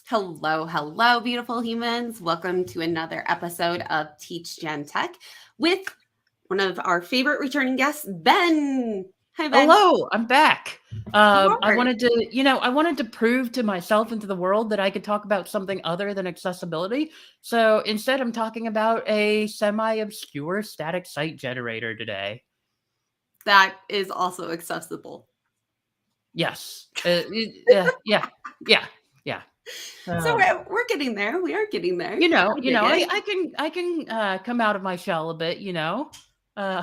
Hello, hello, beautiful humans. Welcome to another episode of Teach Gen Tech with one of our favorite returning guests, Ben. Hi, Ben. Hello, I'm back. You I are. wanted to prove to myself and to the world that I could talk about something other than accessibility. So instead, I'm talking about a semi-obscure static site generator today. That is also accessible. Yes. Yeah. So Um, we're getting there. We are getting there. I dig I, it. I can come out of my shell a bit. Uh,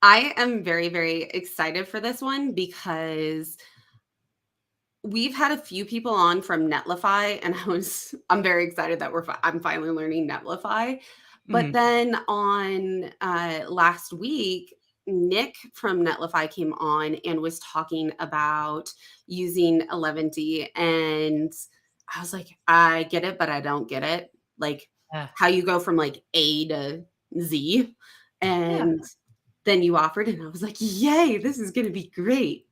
I am very, very excited for this one because we've had a few people on from Netlify, and I'm very excited that I'm finally learning Netlify. But mhm. then on last week, Nick from Netlify came on and was talking about using Eleventy, and I was like, I get it, but I don't get it. Like Yeah. how you go from like A to Z, Yeah. and then you offered, and I was like, yay, this is going to be great.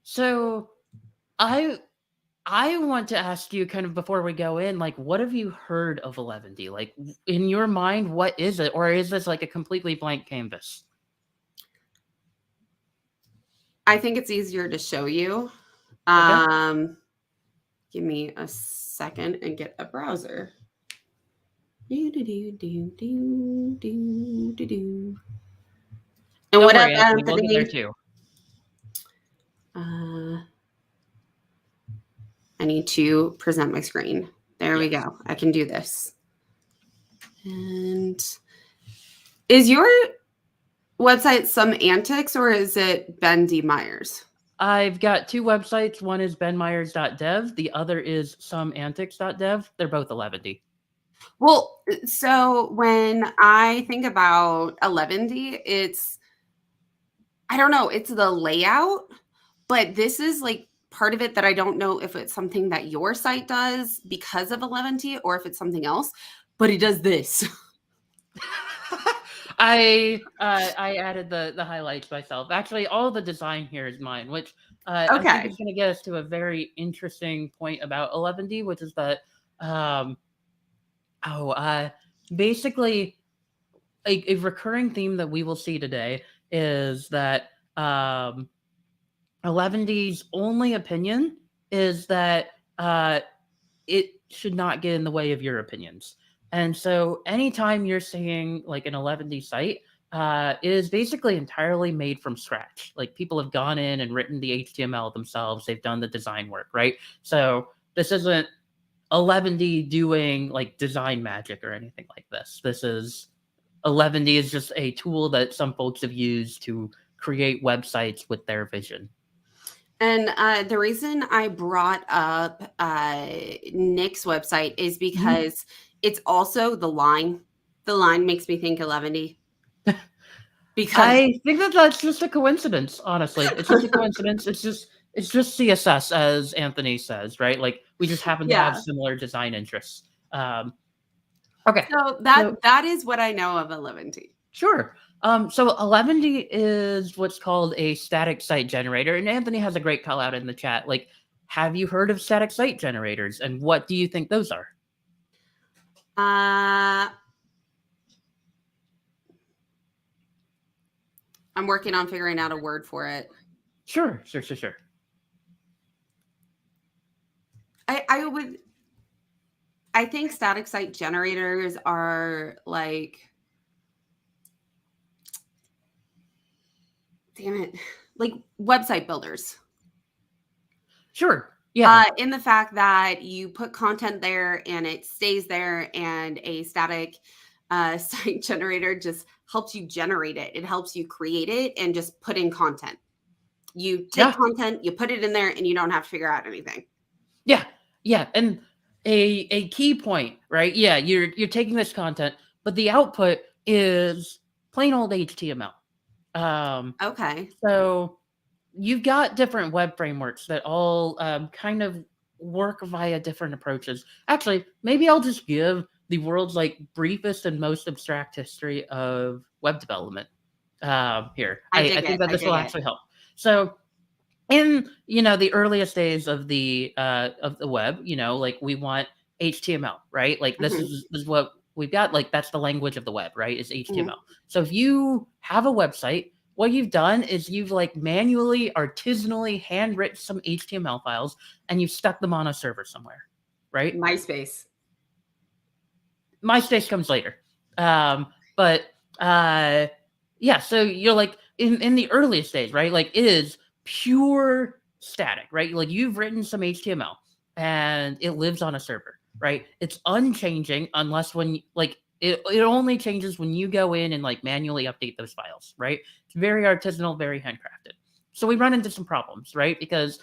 So I I want to ask you kind of before we go in, like, what have you heard of Eleventy? Like, in your mind, what is it? Or is this like a completely blank canvas? I think it's easier to show you. Okay. Give me a second and get a browser. Do, do, do, do, do, do, do, do. And Don't what up, worry, Anthony. We'll get there Anthony? too. I need to present my screen. There we Yes. go. I can do this. And is your website Some Antics or is it Ben D. Myers? I've got two websites. One is benmyers.dev. The other is someantics.dev. They're both Eleventy. Well, so when I think about Eleventy, I don't know, it's the layout, but this is like part of it that I don't know if it's something that your site does because of Eleventy or if it's something else, but it does this. I added the highlights myself. Actually, all the design here is mine, which I think Okay. is going to get us to a very interesting point about Eleventy, which is that um, basically a recurring theme that we will see today is that Eleventy's only opinion is that it should not get in the way of your opinions. And so anytime you're seeing like an Eleventy site, it is basically entirely made from scratch. Like people have gone in and written the HTML themselves. They've done the design work, right? So this isn't Eleventy doing like design magic or anything like this. This is Eleventy is just a tool that some folks have used to create websites with their vision. And the reason I brought up Nick's website is because it's also the line. The line makes me think Eleventy because I think that that's just a coincidence, honestly. It's just a coincidence. It's just CSS, as Anthony says, right? Like we just happen to have yeah. similar design interests. Okay, So so that is what I know of Eleventy. sure. So Eleventy is what's called a static site generator, and Anthony has a great call out in the chat. Like, have you heard of static site generators, and what do you think those are? I'm working on figuring out a word for it. Sure. I think static site generators are like, damn it, like website builders. Sure. Yeah. In the fact that you put content there and it stays there, and a static site generator just helps you generate it. It helps you create it and just put in content. You take content, you put it in there, and you don't have to figure out anything. Yeah. And a key point, right? Yeah, you're taking this content, but the output is plain old HTML. Okay. So you've got different web frameworks that all kind of work via different approaches. Actually, maybe I'll just give the world's like briefest and most abstract history of web development here. I think that this will actually help. So in the earliest days of the web, like we want HTML, right? Like Mhm, this is what we've got. Like that's the language of the web, right? Is HTML. mhm. So if you have a website, what you've done is you've like manually, artisanally handwritten some HTML files and you've stuck them on a server somewhere, right? MySpace. MySpace comes later. But uh yeah, so you're like in the earliest days, right? Like it is pure static, right? Like you've written some HTML and it lives on a server, right? It's unchanging unless when like it only changes when you go in and like manually update those files, right? It's very artisanal, very handcrafted. So we run into some problems, right? Because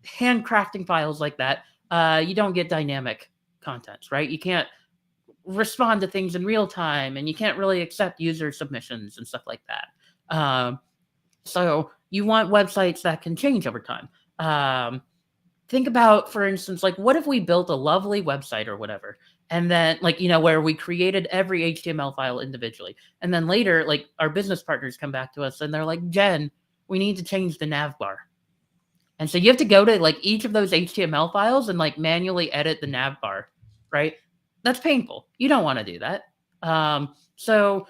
handcrafting files like that, you don't get dynamic contents, right? You can't respond to things in real time and you can't really accept user submissions and stuff like that. So you want websites that can change over time. Think about, for instance, like what if we built a lovely website or whatever, and then like where we created every HTML file individually, and then later like our business partners come back to us and they're like, Jen, we need to change the nav bar. And so you have to go to like each of those HTML files and like manually edit the nav bar, right? That's painful. You don't want to do that. So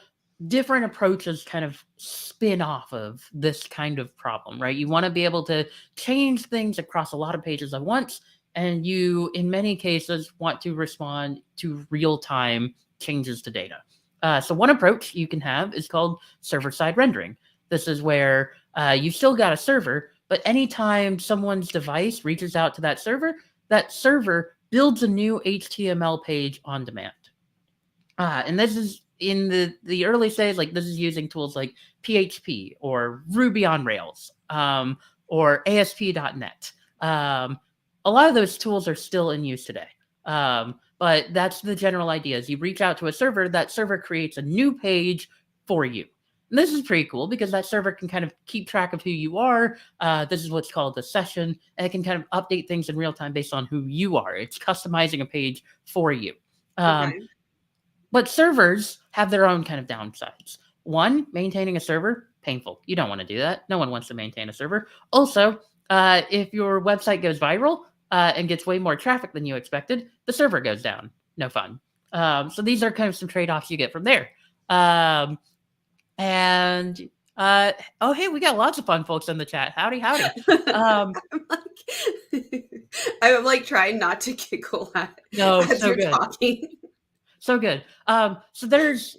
different approaches kind of spin off of this kind of problem, right? You want to be able to change things across a lot of pages at once. And you, in many cases, want to respond to real time changes to data. So, one approach you can have is called server side rendering. This is where you still got a server, but anytime someone's device reaches out to that server builds a new HTML page on demand. And this is in the early stage, like this is using tools like PHP or Ruby on Rails or ASP.NET. A lot of those tools are still in use today. But that's the general idea is you reach out to a server, that server creates a new page for you. And this is pretty cool because that server can kind of keep track of who you are. This is what's called a session, and it can kind of update things in real time based on who you are. It's customizing a page for you. Um, Okay. but servers have their own kind of downsides. One, maintaining a server, painful. You don't want to do that. No one wants to maintain a server. Also, if your website goes viral and gets way more traffic than you expected, the server goes down. No fun. So these are kind of some trade offs you get from there. Um, and oh, hey, we got lots of fun folks in the chat. Howdy, howdy. Um, I'm like I'm like trying not to giggle no, as so you're good. talking. So good. So there's,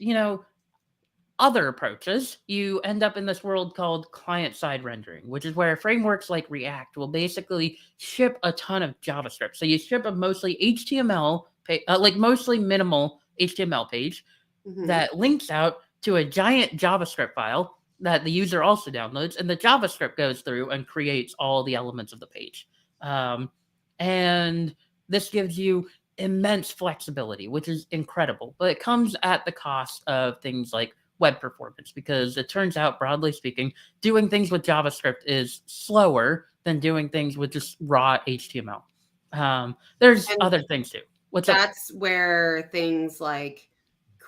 other approaches. You end up in this world called client side rendering, which is where frameworks like React will basically ship a ton of JavaScript. So you ship a mostly HTML, like mostly minimal HTML page Mhm. that links out to a giant JavaScript file that the user also downloads, and the JavaScript goes through and creates all the elements of the page. Um, and this gives you immense flexibility, which is incredible, but it comes at the cost of things like web performance because it turns out, broadly speaking, doing things with JavaScript is slower than doing things with just raw HTML. There's And other things too. What's up? that's where things like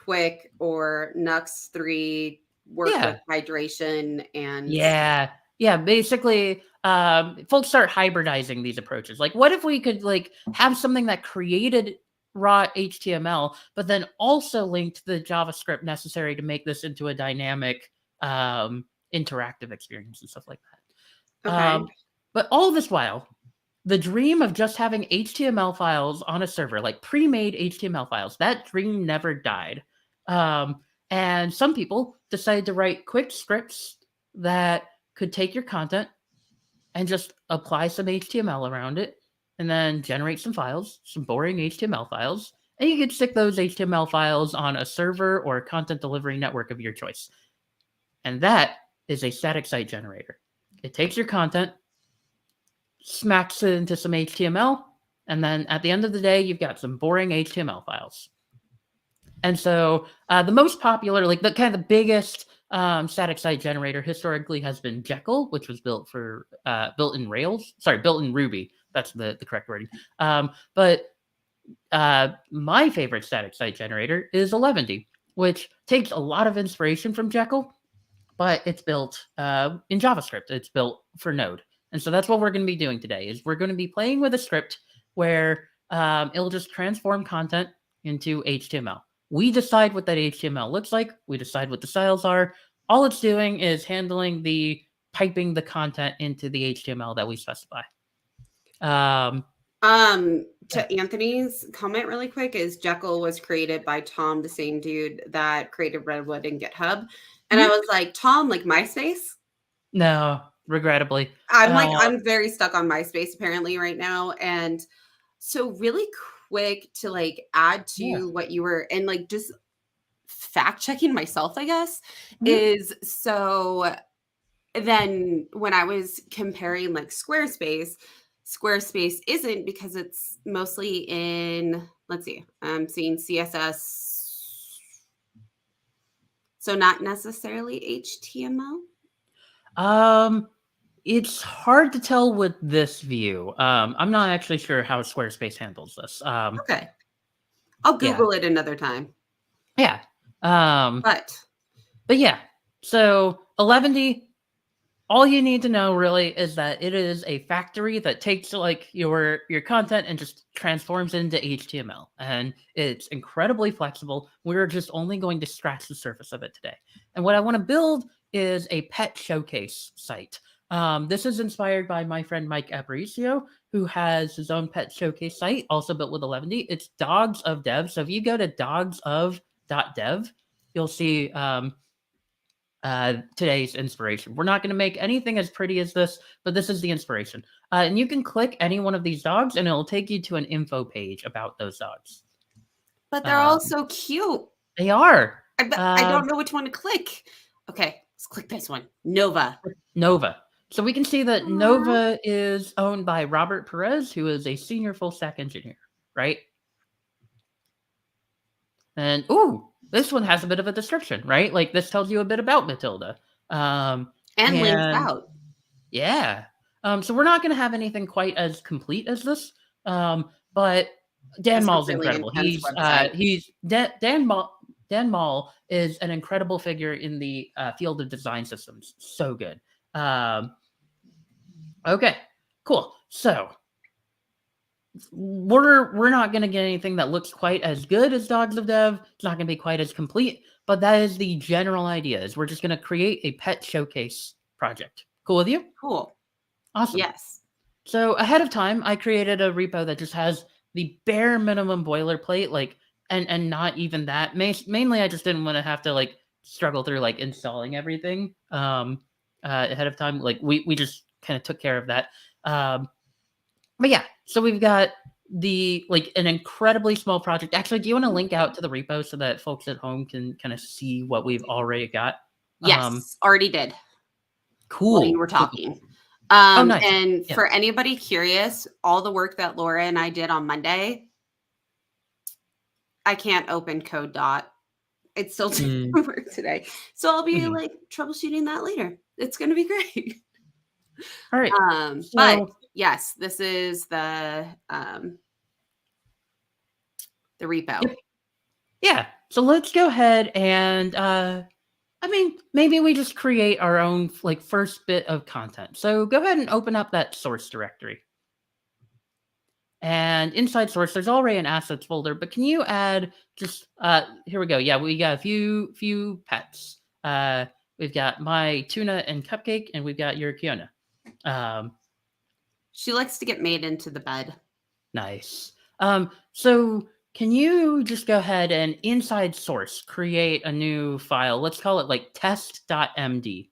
Quick or Nux 3 work with Yeah. hydration and Yeah. Yeah, basically, folks start hybridizing these approaches. Like, what if we could like have something that created raw HTML, but then also linked the JavaScript necessary to make this into a dynamic, interactive experience and stuff like that. okay. But all this while, the dream of just having HTML files on a server, like pre-made HTML files, that dream never died. Um, and some people decided to write quick scripts that could take your content and just apply some HTML around it and then generate some files, some boring HTML files, and you could stick those HTML files on a server or a content delivery network of your choice. And that is a static site generator. It takes your content, smacks it into some HTML, and then at the end of the day, you've got some boring HTML files. And so the most popular, like the kind of the biggest static site generator historically has been Jekyll, which was built in Rails. Sorry, built in Ruby. That's the correct wording. But my favorite static site generator is Eleventy, which takes a lot of inspiration from Jekyll, but it's built in JavaScript. It's built for Node. And so that's what we're going to be doing today is we're going to be playing with a script where it'll just transform content into HTML. We decide what that HTML looks like. We decide what the styles are. All it's doing is handling the piping the content into the HTML that we specify. To Anthony's comment really quick is Jekyll was created by Tom, the same dude that created Redwood and GitHub. And I Mhm. was like, Tom, like MySpace? No, regrettably. I'm very stuck on MySpace apparently right now. And so really quick to like add Yeah. to what you were and like just fact checking myself, I guess, Mhm. is so then when I was comparing like Squarespace isn't because it's mostly in, let's see, I'm seeing CSS. So not necessarily HTML. It's hard to tell with this view. I'm not actually sure how Squarespace handles this. Okay. I'll Yeah, Google it another time. yeah. Um, But but yeah. So Eleventy, all you need to know really is that it is a factory that takes like your content and just transforms it into HTML, and it's incredibly flexible. We're just only going to scratch the surface of it today. And what I want to build is a pet showcase site. This is inspired by my friend Mike Aparicio, who has his own pet showcase site, also built with Eleventy. It's Dogs of Dev. So if you go to dogsof.dev, you'll see today's inspiration. We're not going to make anything as pretty as this, but this is the inspiration. And you can click any one of these dogs, and it'll take you to an info page about those dogs. they're all Um, so cute. they are I don't know which one to click. Okay, let's click this one. Nova. Nova. So we can see that Aw. Nova is owned by Robert Perez, who is a senior full stack engineer, right? And ooh, this one has a bit of a description, right? Like this tells you a bit about Matilda. And links And out. yeah. So we're not going to have anything quite as complete as this. But Dan That's a Mall's really incredible. intense website. Dan Mall is an incredible figure in the field of design systems. So good. Um, okay, cool. So we're not going to get anything that looks quite as good as Dogs of Dev. It's not going to be quite as complete, but that is the general idea. Is we're just going to create a pet showcase project. Cool with you? Cool. Awesome. Yes. So ahead of time, I created a repo that just has the bare minimum boilerplate, like, and not even that. Mainly, I just didn't want to have to like struggle through like installing everything ahead of time. Like we just kind of took care of that. But yeah, so we've got the like an incredibly small project. Actually, do you want to link out to the repo so that folks at home can kind of see what we've already got? Yes. Already did while you Cool, were cool, cool. talking. Oh, nice. And Yeah. for anybody curious, all the work that Laura and I did on Monday, I can't open code dot. It's still doing Mm, work today. So I'll be mhm. like troubleshooting that later. It's gonna be great. All right. But So yes, this is the repo. yep. Yeah. So let's go ahead and I mean, maybe we just create our own like first bit of content. So go ahead and open up that source directory. And inside source, there's already an assets folder, but can you add just here we go. Yeah, we got a few pets. We've got my tuna and cupcake, and we've got your Kiona. Um, She likes to get made into the bed. nice. So can you just go ahead and inside source create a new file? Let's call it like test.md.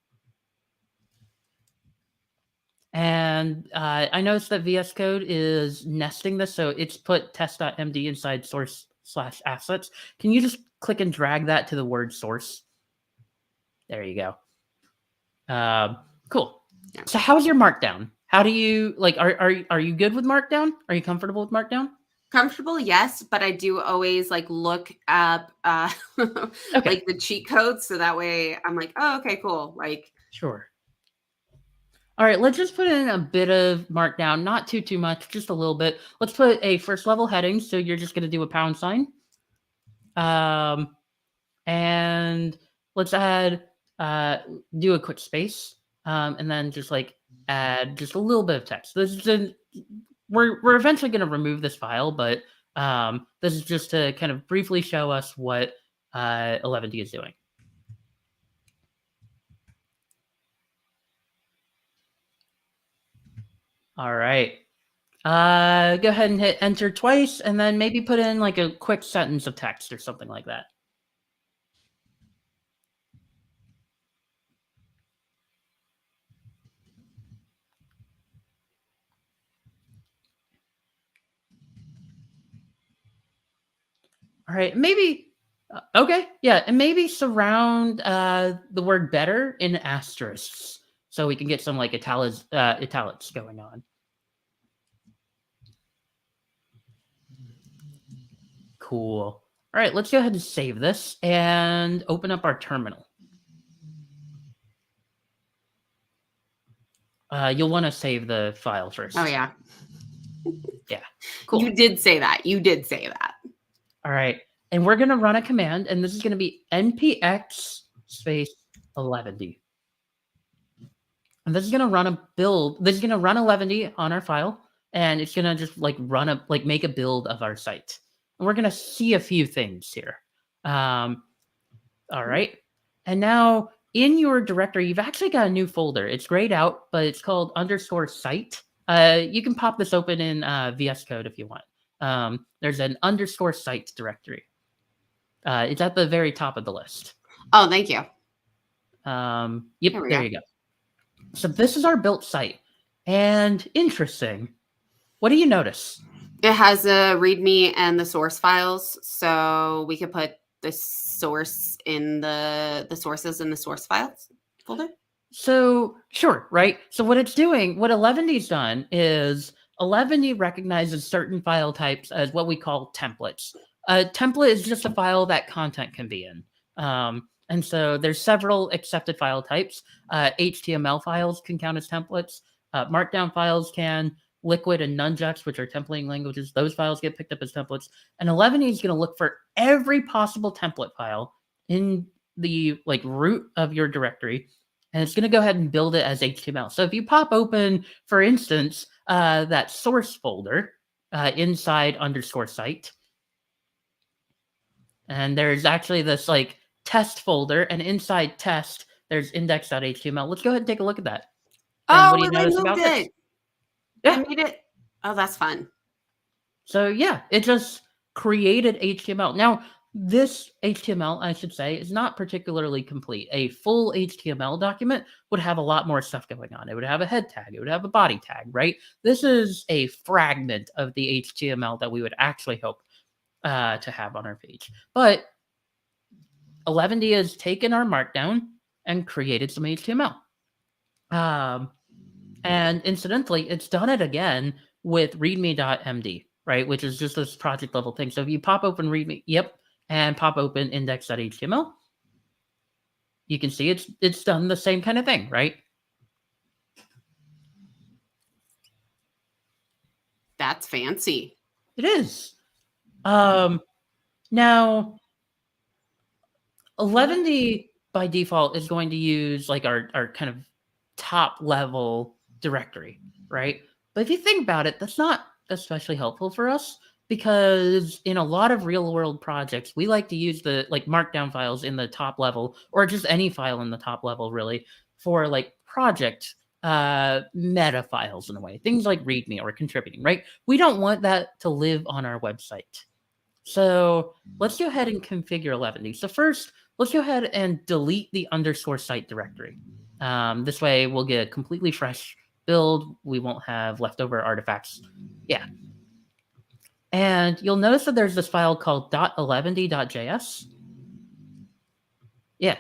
And I noticed that VS Code is nesting this, so it's put test.md inside source/assets. Can you just click and drag that to the word source? There you go. Cool. Yeah. So how's your Markdown? How do you like? Are you good with Markdown? Are you comfortable with Markdown? Comfortable, yes, but I do always like look up Okay, like the cheat codes so that way I'm like, oh, okay, cool. Like, sure. All right, let's just put in a bit of Markdown, not too much, just a little bit. Let's put a first level heading, so you're just going to do a pound sign. And let's add do a quick space and then just like add just a little bit of text. We're eventually going to remove this file, but this is just to kind of briefly show us what Eleventy is doing. All right. Go ahead and hit enter twice, and then maybe put in like a quick sentence of text or something like that. All right, maybe. Okay, yeah, and maybe surround the word better in asterisks so we can get some like italics going on. Cool. All right, let's go ahead and save this and open up our terminal. You'll want to save the file first. Oh, yeah. Yeah, cool. You did say that. You did say that. All right, and we're going to run a command, and this is going to be npx space Eleventy. And this is going to run a build. This is going to run Eleventy on our file, and it's going to just like make a build of our site. And we're going to see a few things here. All right. And now in your directory, you've actually got a new folder. It's grayed out, but it's called _site. You can pop this open in VS Code if you want. There's an _site directory. It's at the very top of the list. Oh, thank you. Yep, there you go. So this is our built site. And interesting. What do you notice? It has a README and the source files. So we could put the source in the sources in the source files folder. So sure, right? So what it's doing, what Eleventy's done is Eleventy recognizes certain file types as what we call templates. A template is just a file that content can be in. And so there's several accepted file types. HTML files can count as templates. Markdown files can. Liquid and Nunjucts, which are templating languages, those files get picked up as templates. And Eleventy is going to look for every possible template file in the like root of your directory, and it's going to go ahead and build it as HTML. So if you pop open, for instance, that source folder inside _site, and there's actually this like test folder, and inside test, there's index.html. Let's go ahead and take a look at that. And what do you notice about this? Yeah. I made it. Oh, that's fun. So yeah, it just created HTML. Now, this HTML, I should say, is not particularly complete. A full HTML document would have a lot more stuff going on. It would have a head tag. It would have a body tag, right? This is a fragment of the HTML that we would actually hope to have on our page. But Eleventy has taken our markdown and created some HTML. And incidentally, it's done it again with readme.md, right? Which is just this project level thing. So if you pop open readme, and pop open index.html, you can see it's done the same kind of thing, right? That's fancy. It is. Now, Eleventy by default is going to use like our kind of top level directory, right? But if you think about it, that's not especially helpful for us because in a lot of real world projects, we like to use the like markdown files in the top level or just any file in the top level really for like project meta files in a way, things like README or contributing, right? We don't want that to live on our website. So let's go ahead and configure Eleventy. So first, let's go ahead and delete the _site directory. This way we'll get a completely fresh build. We won't have leftover artifacts. Yeah. And you'll notice that there's this file called .eleventy.js. Yeah.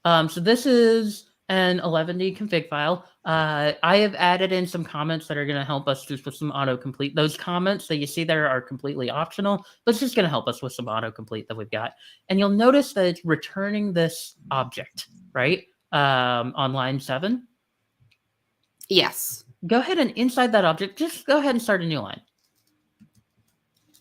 So this is an Eleventy config file. I have added in some comments that are going to help us just with some autocomplete. Those comments that you see there are completely optional, but it's just going to help us with some autocomplete that we've got. And you'll notice that it's returning this object, right? On line 7. Yes. Go ahead and inside that object, just go ahead and start a new line.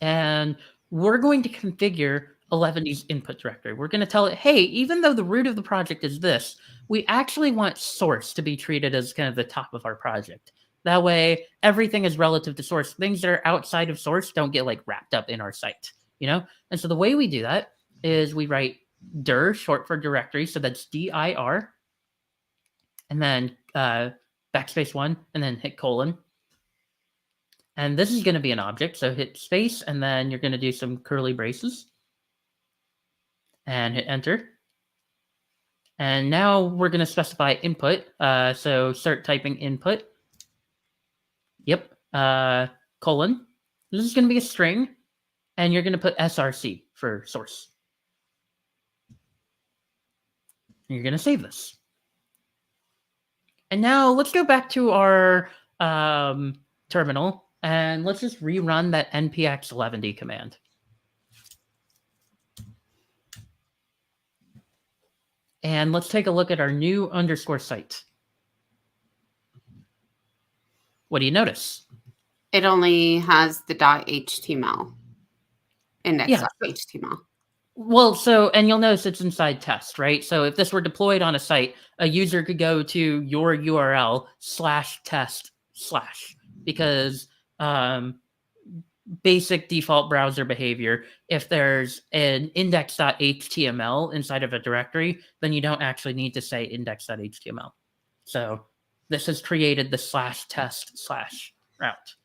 And we're going to configure Eleventy's input directory. We're going to tell it, hey, even though the root of the project is this, we actually want source to be treated as kind of the top of our project. That way, everything is relative to source. Things that are outside of source don't get like wrapped up in our site, you know? And so the way we do that is we write dir, short for directory, so that's dir, and then backspace 1, and then hit colon. And this is going to be an object, so hit space, and then you're going to do some curly braces. And hit enter. And now we're going to specify input. So start typing input. Yep. Colon. This is going to be a string. And you're going to put src for source. And you're going to save this. And now let's go back to our terminal. And let's just rerun that npx Eleventy command. And let's take a look at our new underscore site. What do you notice? It only has the .html, index.html. Well, so, and you'll notice it's inside test, right? So if this were deployed on a site, a user could go to your URL /test/ because basic default browser behavior, if there's an index.html inside of a directory, then you don't actually need to say index.html. So this has created the /test/ route.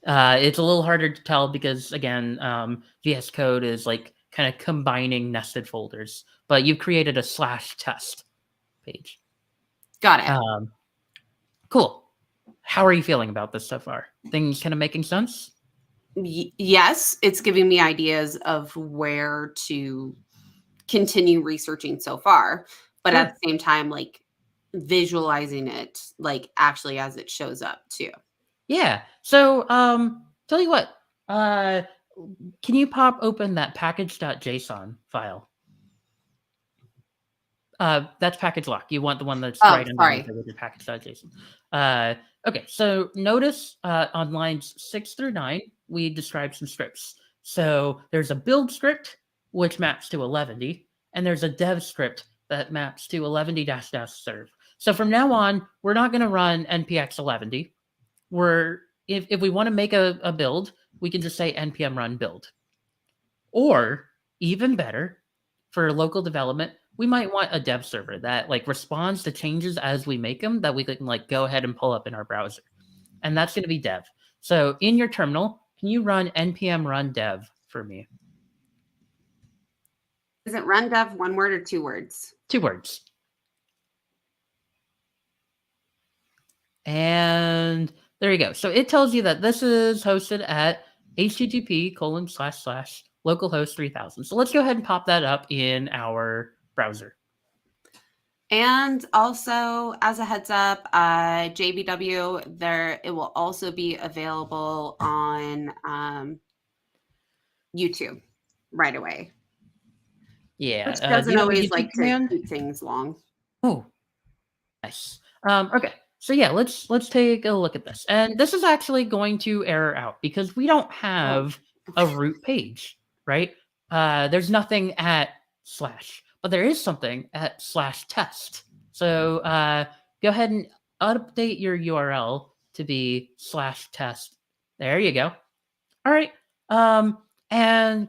It's a little harder to tell because, again, VS Code is like kind of combining nested folders, but you've created a /test page. Got it. Cool. How are you feeling about this so far? Things kind of making sense? Yes, it's giving me ideas of where to continue researching so far, but at the same time, like visualizing it, like actually as it shows up too. Yeah. So, tell you what, can you pop open that package.json file? That's package lock. You want the one that's right underneath it with your package.json. Okay, so notice on lines 6 through 9, we describe some scripts. So there's a build script, which maps to Eleventy, and there's a dev script that maps to Eleventy-serve. So from now on, we're not going to run npx Eleventy. If we want to make a build, we can just say npm run build. Or even better, for local development, we might want a dev server that like responds to changes as we make them that we can like go ahead and pull up in our browser. And that's going to be dev. So in your terminal, can you run npm run dev for me? Is it run dev one word or 2 words? 2 words. And there you go. So it tells you that this is hosted at http:// localhost 3000. So let's go ahead and pop that up in our browser. And also, as a heads up, JBW, it will also be available on YouTube right away. Yeah, Which doesn't always like command? to keep things long. Oh, nice. Okay, so yeah, let's take a look at this. And this is actually going to error out because we don't have a root page, right? There's nothing at /, but there is something at /test. So go ahead and update your URL to be /test. There you go. All right. And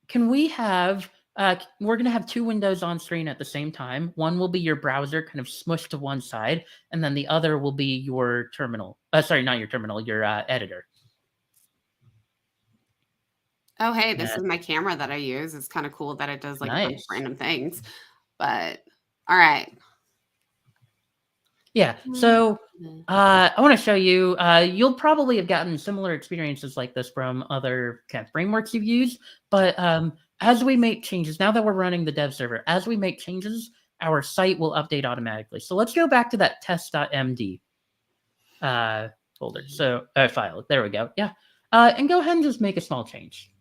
can we have we're going to have 2 windows on screen at the same time. One will be your browser kind of smushed to one side, and then the other will be your terminal. Sorry, not your terminal, your editor. Oh, hey, this is my camera that I use. It's kind of cool that it does like a bunch of random things. But all right. Yeah, so I want to show you, you'll probably have gotten similar experiences like this from other kind of frameworks you've used, but as we make changes, now that we're running the dev server, as we make changes, our site will update automatically. So let's go back to that test.md folder, so file. There we go. Yeah, and go ahead and just make a small change.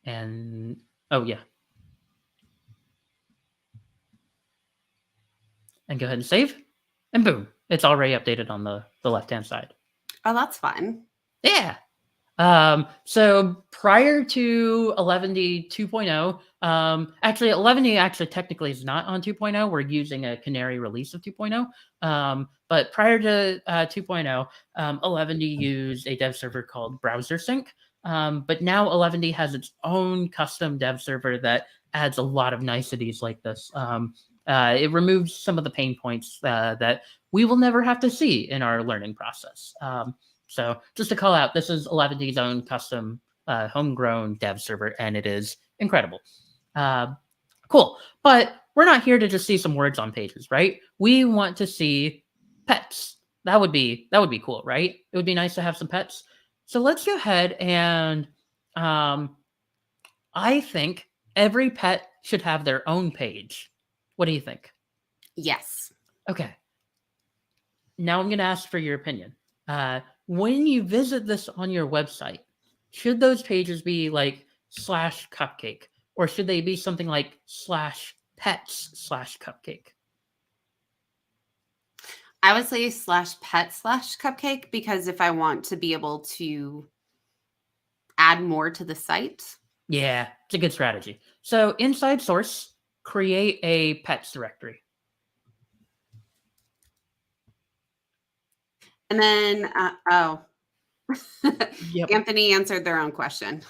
And oh yeah, and go ahead and save, and boom, It's already updated on the left-hand side. Oh, that's fun. Yeah. So prior to Eleventy 2.0, actually Eleventy actually technically is not on 2.0. We're using a canary release of 2.0. But prior to 2.0, Eleventy used a dev server called Browser Sync. But now Eleventy has its own custom dev server that adds a lot of niceties like this. It removes some of the pain points that we will never have to see in our learning process. So just to call out, this is Eleventy's own custom homegrown dev server, and it is incredible. Cool. But we're not here to just see some words on pages, right? We want to see pets. That would be cool, right? It would be nice to have some pets. So let's go ahead and I think every pet should have their own page. What do you think? Yes. Okay. Now I'm going to ask for your opinion. When you visit this on your website, should those pages be like /cupcake, or should they be something like /pets/cupcake? I would say /pet/cupcake, because if I want to be able to add more to the site. Yeah, it's a good strategy. So inside source, create a pets directory. And then, Yep. Anthony answered their own question. All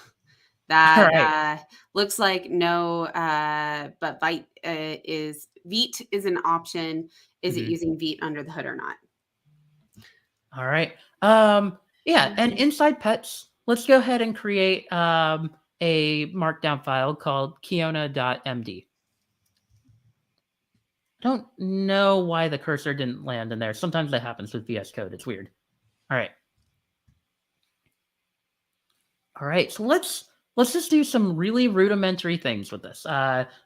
That right. looks like no, but Vite is Vite is an option. Is it Mhm. using Vite under the hood or not? All right. Yeah, and inside pets, let's go ahead and create a markdown file called kiona.md. Don't know why the cursor didn't land in there. Sometimes that happens with VS Code. It's weird. All right. All right. So let's just do some really rudimentary things with this.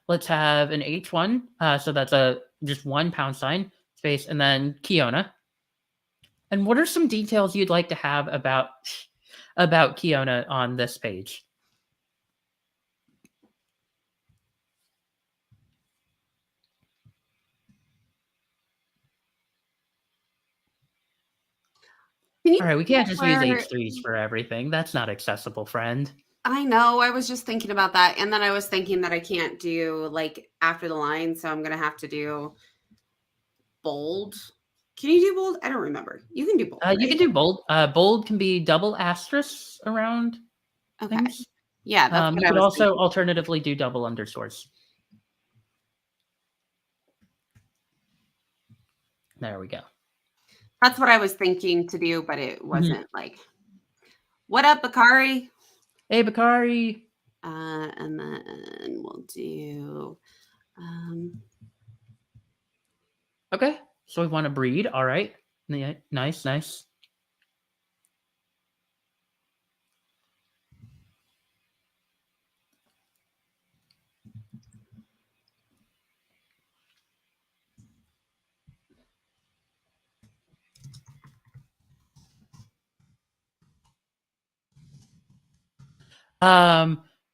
Let's have an H1. So that's a just one £, space, and then Kiona. And what are some details you'd like to have about Kiona on this page? Can you All right, we see can't just use where H3s for everything. That's not accessible, friend. I know, I was just thinking about that, and then I was thinking that I can't do, like, after the line, so I'm gonna have to do bold. Can you do bold? I don't remember. You can do bold, You right? can do bold. Bold can be double asterisks around Okay. things. Yeah, that's what You I could was also thinking. alternatively do double underscores. There we go. That's what I was thinking to do, but it Mhm. wasn't like, "What up, Bakari?" Hey, Bakari. And then we'll do, um Okay, so we want to breed. All right. Yeah, nice, nice.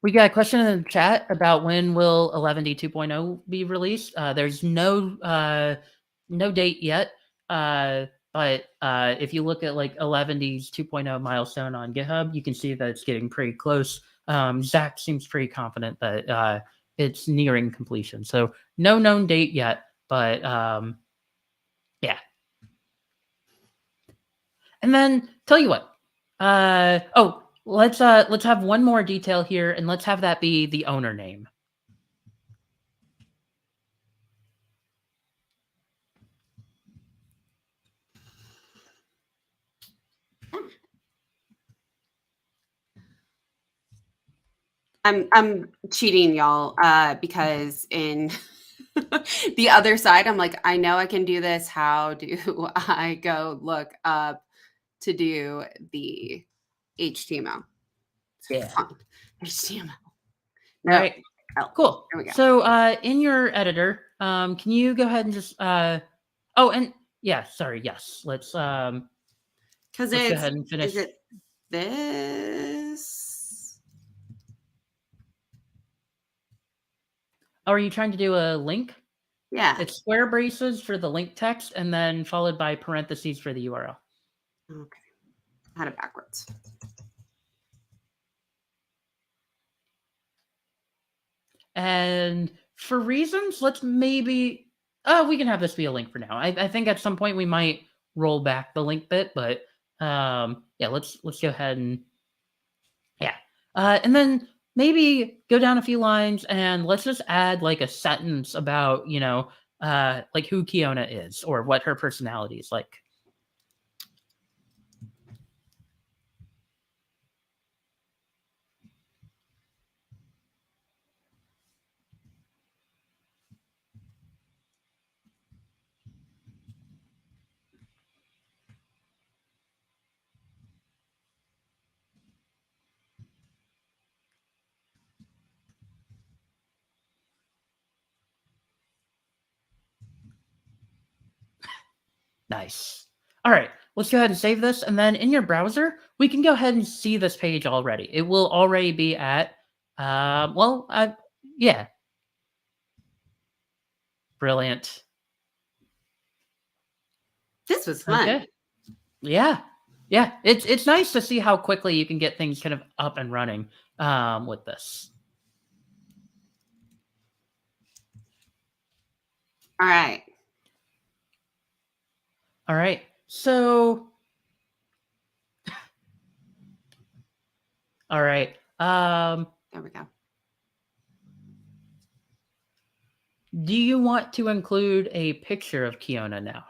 We got a question in the chat about when will Eleventy 2.0 be released. There's no date yet. But if you look at like Eleventy's 2.0 milestone on GitHub, you can see that it's getting pretty close. Zach seems pretty confident that it's nearing completion. So no known date yet, but yeah. And then tell you what. Let's have one more detail here, and let's have that be the owner name. I'm cheating, y'all, because in the other side, I'm like, "I know I can do this. How do I go look up to do the HTML?" Yeah. Fine. HTML. All No, right. L. Cool. There we go. So in your editor, can you go ahead and just oh, and yeah, sorry, yes. Let's go Because ahead and is finish. it this? Oh, are you trying to do a link? Yeah. It's square braces for the link text and then followed by parentheses for the URL. Okay. I had it backwards. And for reasons, let's maybe we can have this be a link for now. I think at some point we might roll back the link bit, but yeah, let's go ahead and yeah. And then maybe go down a few lines and let's just add like a sentence about, like who Kiona is or what her personality is like. Nice. All right, let's go ahead and save this. And then in your browser, we can go ahead and see this page already. It will already be at, yeah, brilliant. This was fun. Okay. Yeah. Yeah. It's nice to see how quickly you can get things kind of up and running with this. All right. All right. So all right. There we go. Do you want to include a picture of Kiona now?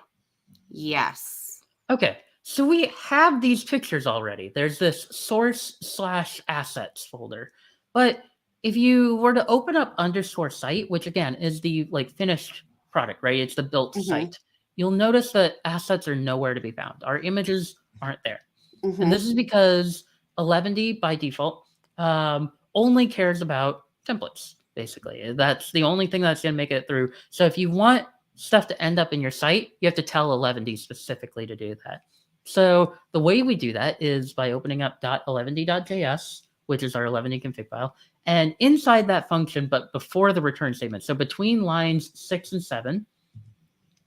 Yes. Okay. So we have these pictures already. There's this source/assets folder. But if you were to open up underscore site, which again is the like finished product, right? It's the built site. You'll notice that assets are nowhere to be found. Our images aren't there. And this is because Eleventy by default only cares about templates, basically. That's the only thing that's going to make it through. So if you want stuff to end up in your site, you have to tell Eleventy specifically to do that. So the way we do that is by opening up .eleventy.js, which is our Eleventy config file, and inside that function, but before the return statement, so between lines 6 and 7,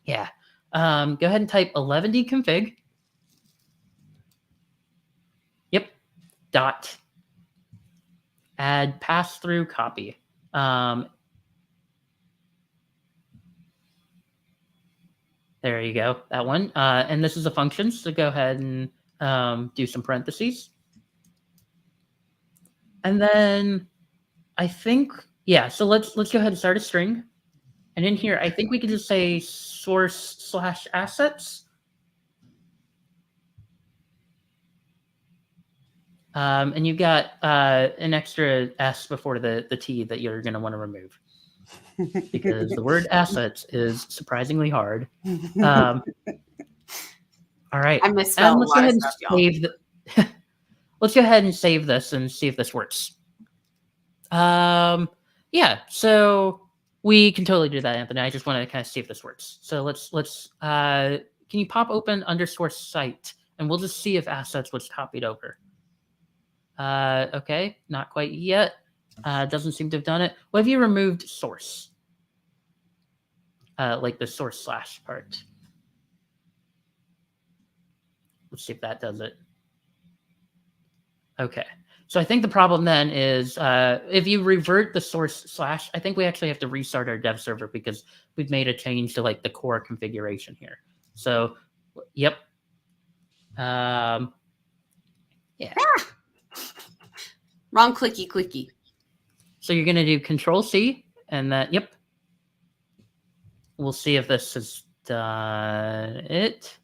yeah, go ahead and type Eleventy config. Yep. Dot add pass-through copy. There you go, that one. And this is a function, so go ahead and do some parentheses. And then I think, yeah, so let's go ahead and start a string. And in here, I think we could just say source/assets. And you've got an extra S before the T that you're going to want to remove. Because the word assets is surprisingly hard. All right. I misspelled a lot of stuff, y'all. Let's go ahead and save this and see if this works. Yeah, so we can totally do that, Anthony. I just want to kind of see if this works. So let's can you pop open underscore site and we'll just see if assets was copied over. Okay, not quite yet. Doesn't seem to have done it. What have you removed source? Like the source slash part. Let's see if that does it. Okay. So I think the problem then is if you revert the source slash, I think we actually have to restart our dev server because we've made a change to like the core configuration here. So, yep. Yeah. Ah! Wrong clicky. So you're going to do Control C and that, yep. We'll see if this has done it.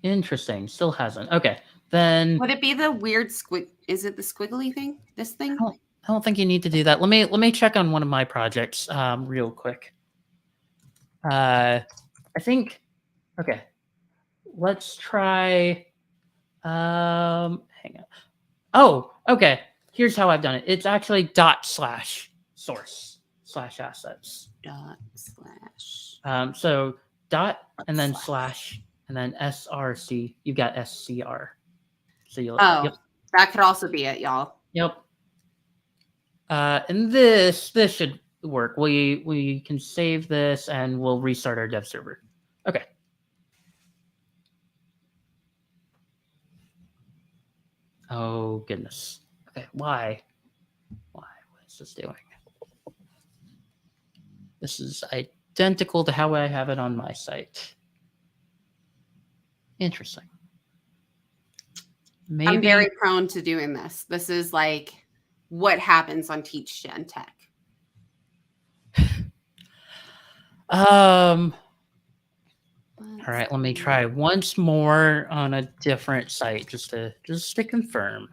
Interesting. Still hasn't. Okay. Then would it be the weird squig? Is it the squiggly thing? This thing? I don't think you need to do that. Let me check on one of my projects real quick. I think. Okay. Let's try. Hang on. Oh, okay. Here's how I've done it. It's actually ./source/assets. So dot and then slash and then src. You've got scr. So you'll. Yep. That could also be it, y'all. Yep. And this should work. We can save this and we'll restart our dev server. Okay. Oh goodness. Okay, why? What is this doing? This is identical to how I have it on my site. Interesting. Maybe I'm very prone to doing this. This is like what happens on Teach Gen Tech. All right, let me try once more on a different site just to confirm.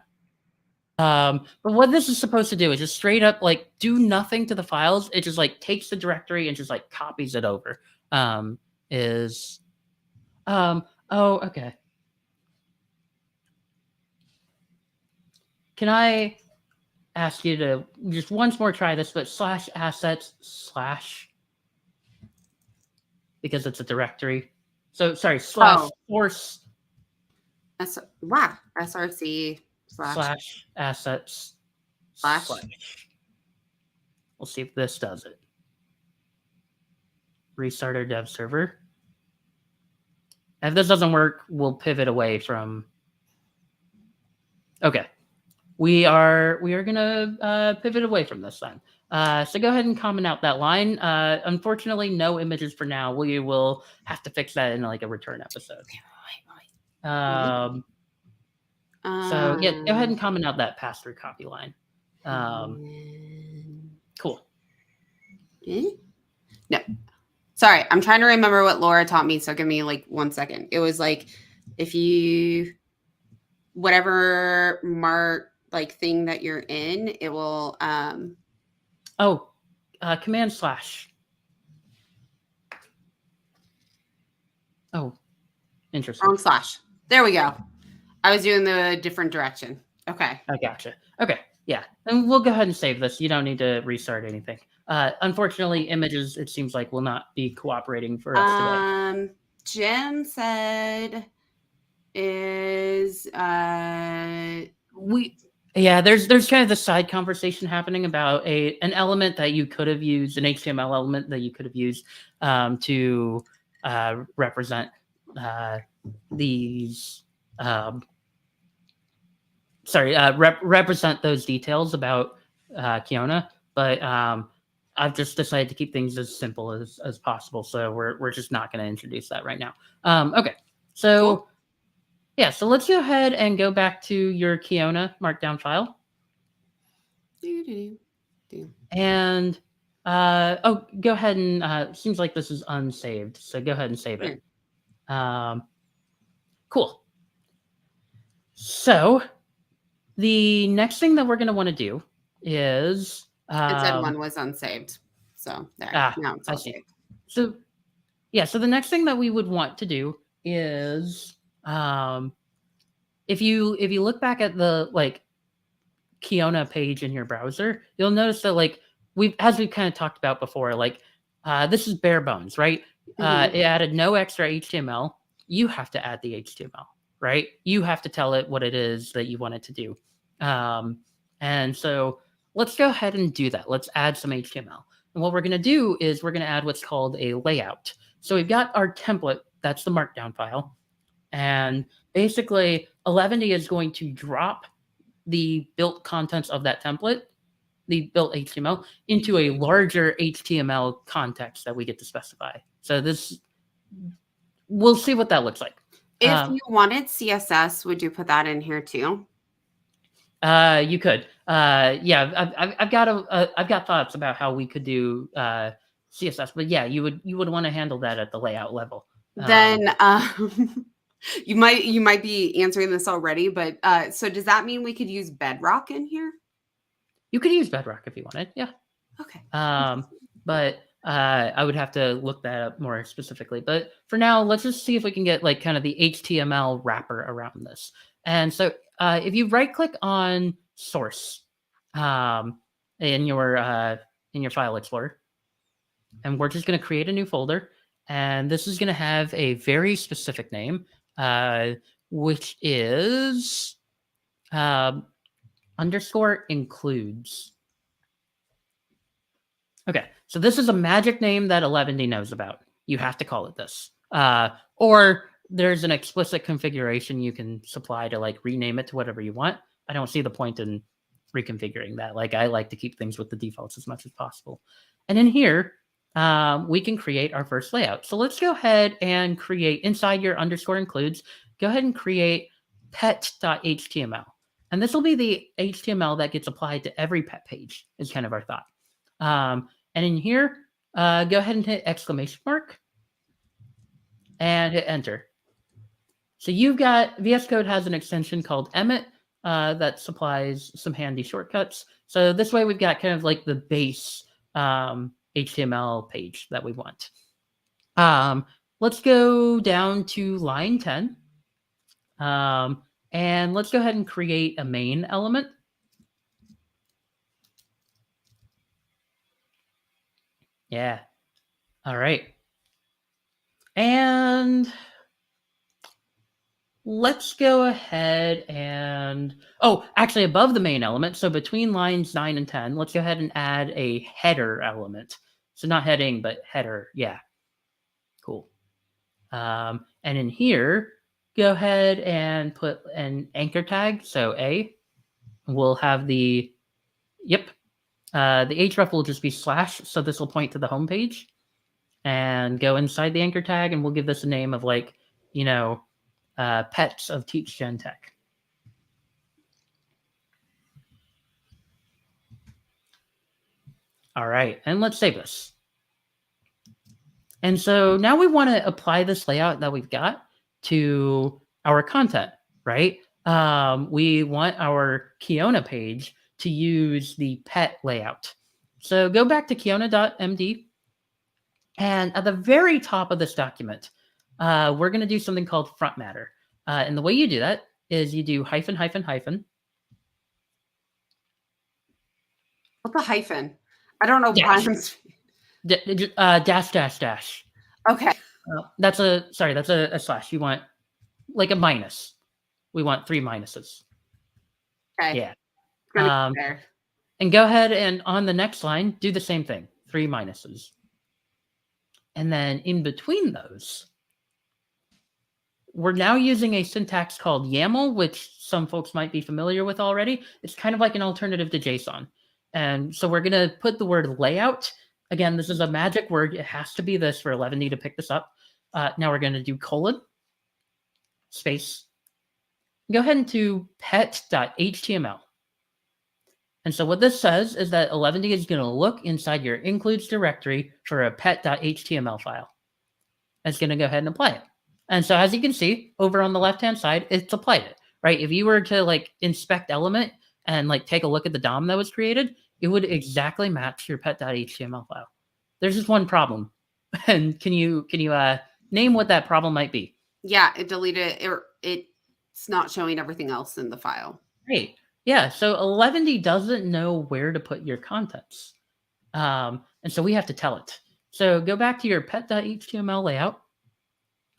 But what this is supposed to do is just straight up like do nothing to the files. It just like takes the directory and just like copies it over. Oh, okay. Can I ask you to just once more try this, but slash assets slash, because it's a directory. So sorry, slash source SRC slash assets slash. We'll see if this does it. Restart our dev server. If this doesn't work, we'll pivot away from. Okay, we are gonna pivot away from this then. So go ahead and comment out that line. Unfortunately, no images for now. We will have to fix that in like a return episode. So yeah, go ahead and comment out that pass-through copy line. Cool. No. Sorry, I'm trying to remember what Laura taught me, so give me like 1 second. It was like if you whatever mark like thing that you're in, it will command slash. Oh, interesting. wrong slash. There we go. I was doing the different direction. Okay. I gotcha. Okay. Yeah. And we'll go ahead and save this. You don't need to restart anything. Unfortunately, images, it seems like, will not be cooperating for us today. Jenn said is there's kind of the side conversation happening about an element that you could have used, an HTML element that you could have used to represent these represent those details about Kiona, but I've just decided to keep things as simple as possible, so we're just not going to introduce that right now. Okay, so cool. Yeah, so let's go ahead and go back to your Kiona markdown file. And go ahead and seems like this is unsaved, so go ahead and save it. Cool. So the next thing that we're going to want to do is it said one was unsaved, so there. Now it's all saved. So so the next thing that we would want to do is if you look back at the like Kiona page in your browser, you'll notice that like we've kind of talked about before, like this is bare bones, right? It added no extra HTML. You have to add the HTML, right? You have to tell it what it is that you want it to do. And so let's go ahead and do that. Let's add some HTML. And what we're going to do is we're going to add what's called a layout. So we've got our template. That's the markdown file. And basically, Eleventy is going to drop the built contents of that template, the built HTML, into a larger HTML context that we get to specify. So we'll see what that looks like. If you wanted CSS, would you put that in here too? You could. I've got thoughts about how we could do CSS, but yeah, you would want to handle that at the layout level. Then you might be answering this already, but so does that mean we could use Bedrock in here? You could use Bedrock if you wanted. Yeah. Okay. But I would have to look that up more specifically. But for now, let's just see if we can get like kind of the HTML wrapper around this. And so if you right click on source in your file explorer, and we're just going to create a new folder, and this is going to have a very specific name, which is _includes. Okay, so this is a magic name that Eleventy knows about. You have to call it this. Or there's an explicit configuration you can supply to like rename it to whatever you want. I don't see the point in reconfiguring that. Like I like to keep things with the defaults as much as possible. And in here, we can create our first layout. So let's go ahead and create inside your underscore includes, go ahead and create pet.html. And this will be the HTML that gets applied to every pet page is kind of our thought. And in here, go ahead and hit exclamation mark and hit enter. So you've got VS Code has an extension called Emmet that supplies some handy shortcuts. So this way we've got kind of like the base HTML page that we want. Let's go down to line 10. And let's go ahead and create a main element. Yeah. All right. And let's go ahead and, oh, actually above the main element, so between lines 9 and 10, let's go ahead and add a header element. So not heading, but header. Yeah. Cool. And in here, go ahead and put an anchor tag. So A, we'll have the, yep, the href will just be slash. So this will point to the home page and go inside the anchor tag. And we'll give this a name of like, pets of Teach Gen Tech. All right, and let's save this. And so now we want to apply this layout that we've got to our content, right? We want our Kiona page to use the pet layout. So go back to kiona.md, and at the very top of this document, we're going to do something called front matter. And the way you do that is you do hyphen, hyphen, hyphen. What's a hyphen? I don't know why I'm dash, dash, dash. Okay. That's a slash. You want like a minus. We want 3 minuses. Okay. Yeah. There. And go ahead and on the next line, do the same thing. 3 minuses. And then in between those, we're now using a syntax called YAML, which some folks might be familiar with already. It's kind of like an alternative to JSON. And so we're going to put the word layout. Again, this is a magic word. It has to be this for Eleventy to pick this up. Now we're going to do colon, space. Go ahead and do pet.html. And so what this says is that Eleventy is going to look inside your includes directory for a pet.html file. It's going to go ahead and apply it. And so as you can see over on the left-hand side, it's applied it, right? If you were to like inspect element and like take a look at the DOM that was created, it would exactly match your pet.html file. There's just one problem. And can you name what that problem might be? Yeah, it deleted it. It's not showing everything else in the file. Great. Yeah, so Eleventy doesn't know where to put your contents. And so we have to tell it. So go back to your pet.html layout.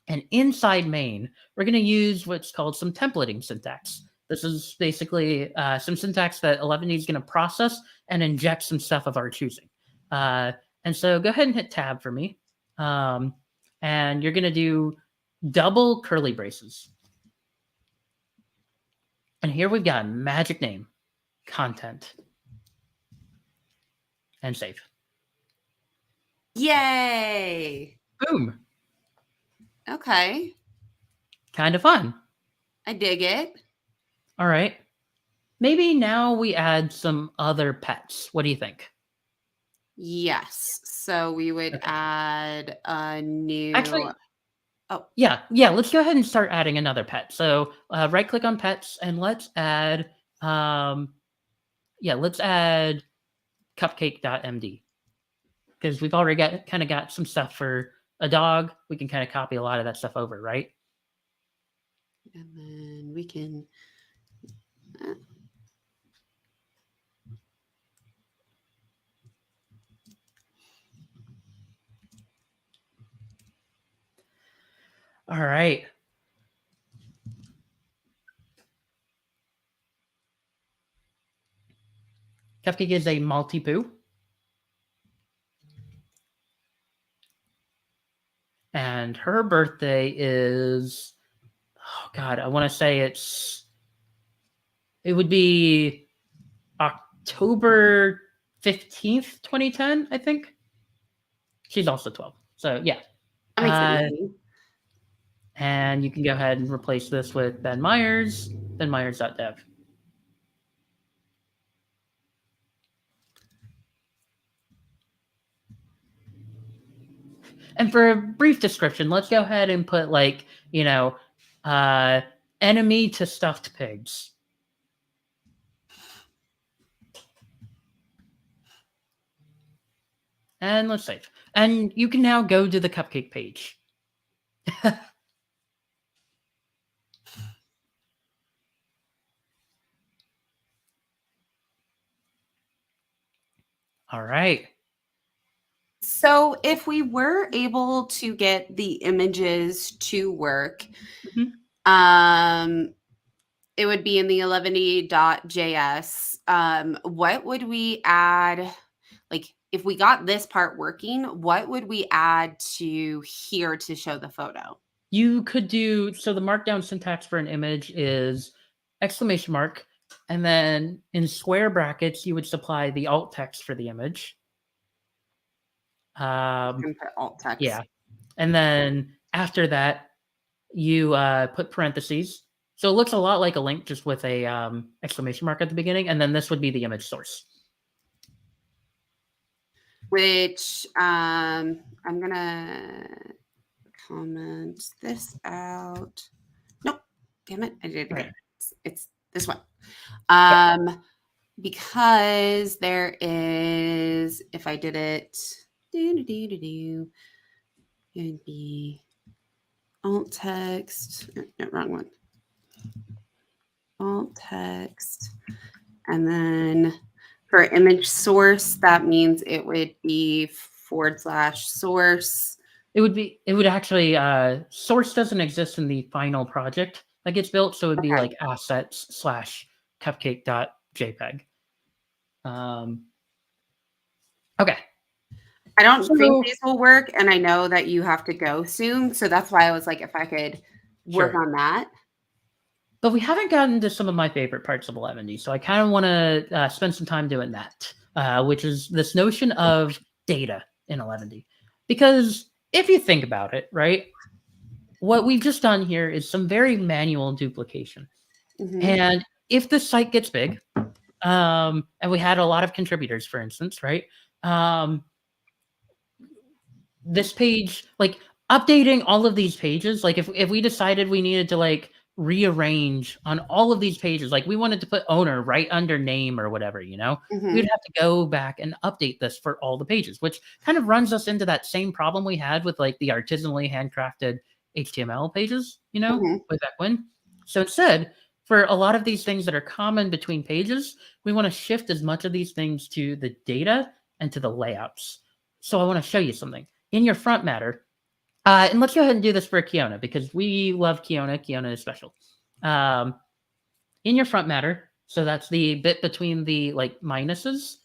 And inside main, we're going to use what's called some templating syntax. This is basically some syntax that Eleventy is going to process and inject some stuff of our choosing. And so go ahead and hit tab for me. And you're going to do double curly braces. And here we've got a magic name, content. And save. Yay! Boom. Okay. Kind of fun. I dig it. All right. Maybe now we add some other pets. What do you think? Yes. So we would add a new. Actually, yeah. Let's go ahead and start adding another pet. So right click on pets and let's add, let's add cupcake.md because we've already got some stuff for a dog. We can kind of copy a lot of that stuff over, right? And then we can. All right. Cupcake is a multi-poo. and her birthday is, oh God, I want to say it would be October 15th, 2010, I think. She's also 12. So yeah. That makes it easy. And you can go ahead and replace this with Ben Myers, benmyers.dev. And for a brief description, let's go ahead and put like, enemy to stuffed pigs. And let's save. And you can now go to the cupcake page. All right. So if we were able to get the images to work, it would be in the Eleventy.js. What would we add? Like, if we got this part working, what would we add to here to show the photo? You could do, so the markdown syntax for an image is exclamation mark, and then in square brackets, you would supply the alt text for the image. You can put alt text. Yeah. And then after that, you put parentheses. So it looks a lot like a link, just with a exclamation mark at the beginning, and then this would be the image source. Which I'm gonna comment this out. Nope, damn it, I did it again. It's this one. Because there is, if I did it, it would be alt text. No, wrong one. Alt text, and then for image source, that means it would be /source. It would actually, source doesn't exist in the final project that gets built, so it would be like assets/cupcake.jpg. Okay. I don't think these will work, and I know that you have to go soon, so that's why I was like, if I could work on that. But we haven't gotten to some of my favorite parts of Eleventy, so I kind of want to spend some time doing that, which is this notion of data in Eleventy. Because if you think about it, right, what we've just done here is some very manual duplication. And if the site gets big, and we had a lot of contributors, for instance, right, this page, like updating all of these pages, like if we decided we needed to like rearrange on all of these pages, like we wanted to put owner right under name or whatever, we'd have to go back and update this for all the pages, which kind of runs us into that same problem we had with like the artisanally handcrafted HTML pages, way back when. So instead, for a lot of these things that are common between pages, we want to shift as much of these things to the data and to the layouts. So I want to show you something. In your front matter, and let's go ahead and do this for Kiona, because we love Kiona. Kiona is special. In your front matter, so that's the bit between the like minuses,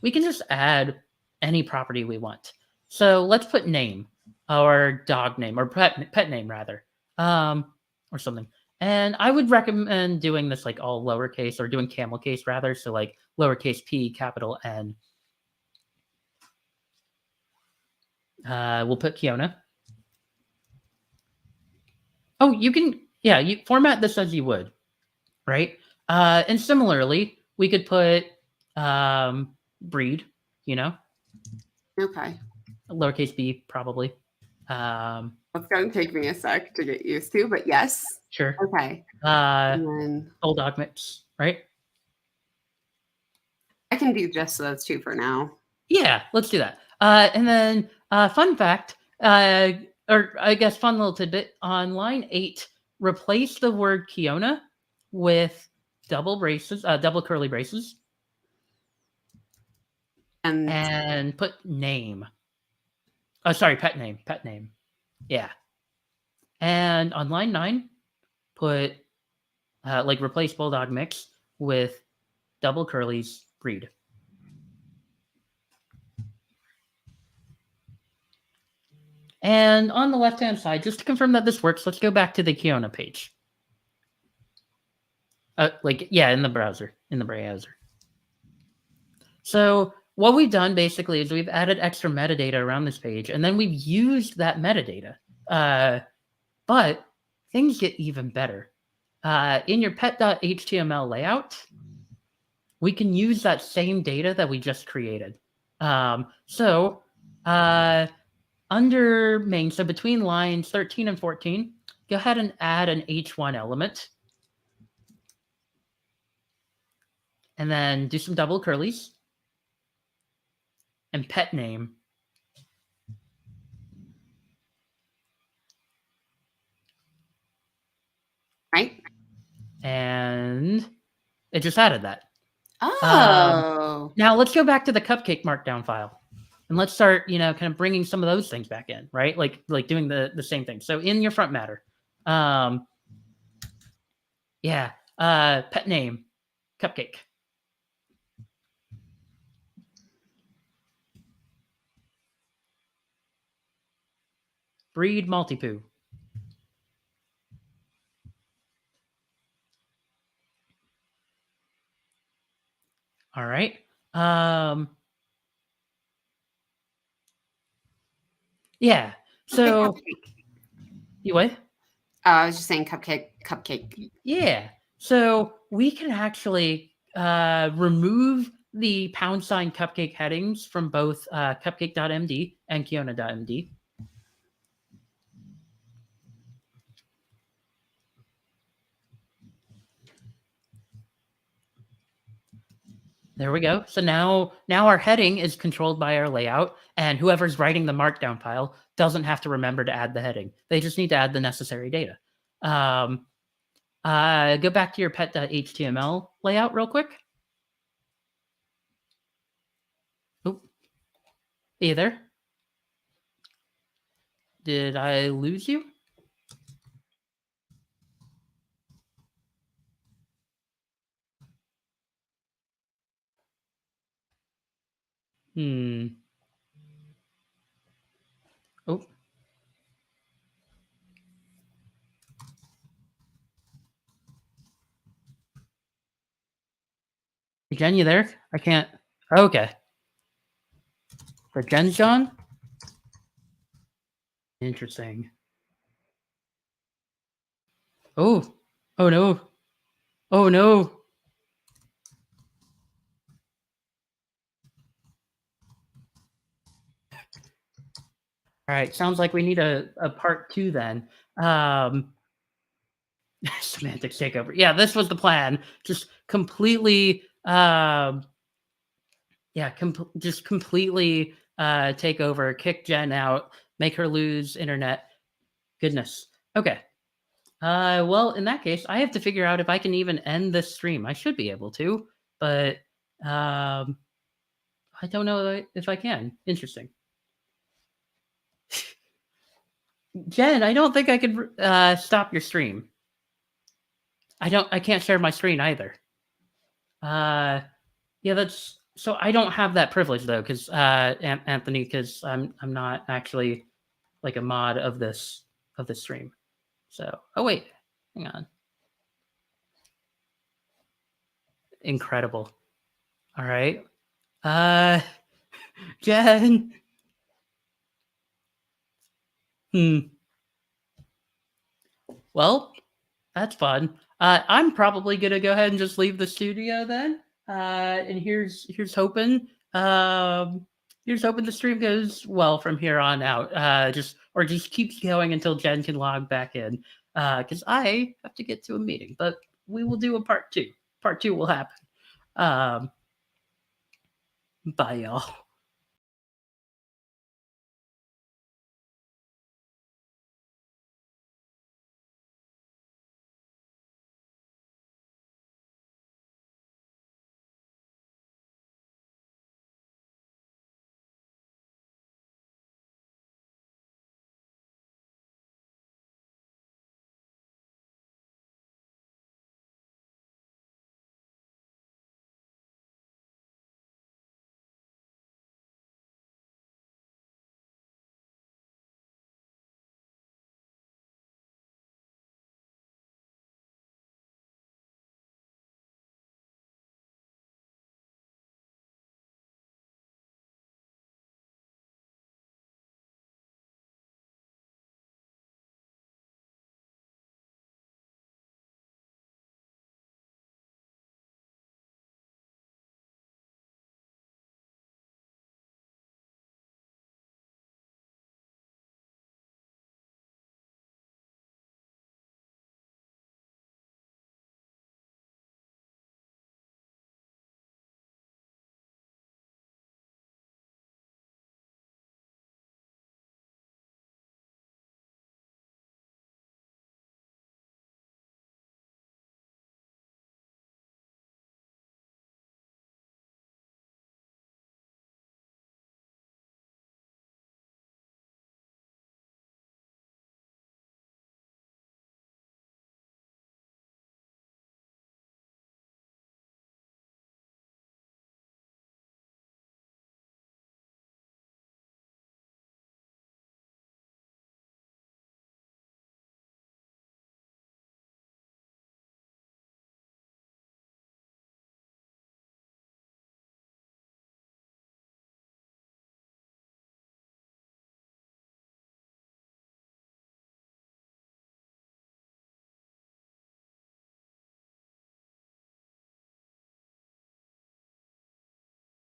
we can just add any property we want. So let's put name, or dog name, or pet name rather, or something. And I would recommend doing this like all lowercase, or doing camel case rather, so like lowercase p, capital N. We'll put Kiona. Oh, you can, yeah, you format this as you would, right? And similarly, we could put breed, Okay. Lowercase b, probably. It's going to take me a sec to get used to, but yes. Sure. Okay. Bulldog mix, right? I can do just those two for now. Yeah, let's do that. And then fun fact, or I guess fun little tidbit, on line 8, replace the word Kiona with double curly braces, and put name. Oh, sorry, pet name. Yeah. And on line 9, put like replace bulldog mix with double curlies breed. And on the left-hand side, just to confirm that this works, let's go back to the Kiona page. In the browser, So what we've done basically is we've added extra metadata around this page, and then we've used that metadata. But things get even better. In your pet.html layout, we can use that same data that we just created. Under main, so between lines 13 and 14, go ahead and add an h1 element. And then do some double curlies. And pet name. Right? And it just added that. Oh. Now let's go back to the cupcake markdown file. And let's start, kind of bringing some of those things back in, right? Like doing the same thing. So in your front matter, pet name, cupcake. Breed multipoo. All right. Yeah. So you what? I was just saying cupcake. Yeah. So we can actually remove the # cupcake headings from both cupcake.md and kiona.md. There we go. So now our heading is controlled by our layout, and whoever's writing the markdown file doesn't have to remember to add the heading. They just need to add the necessary data. Go back to your pet.html layout real quick. Oop. Either. Did I lose you? Oh. Jen, you there? I can't. Okay. For Jen's gone? Interesting. Oh. Oh no. Oh no. All right. Sounds like we need a part 2 then. Semantics takeover. Yeah, this was the plan. Just completely just completely take over, kick Jen out, make her lose internet. Goodness. Okay. Well, in that case, I have to figure out if I can even end this stream. I should be able to, but I don't know if I can. Interesting. Jen, I don't think I could stop your stream. I can't share my screen either. Yeah, that's so I don't have that privilege though, because Anthony, because I'm not actually like a mod of this stream. So wait, hang on. Incredible. All right. Jen. Well, that's fun. I'm probably gonna go ahead and just leave the studio then. And here's hoping. Here's hoping the stream goes well from here on out. Just keeps going until Jen can log back in. Because I have to get to a meeting, but we will do a part 2. Part 2 will happen. Bye, y'all.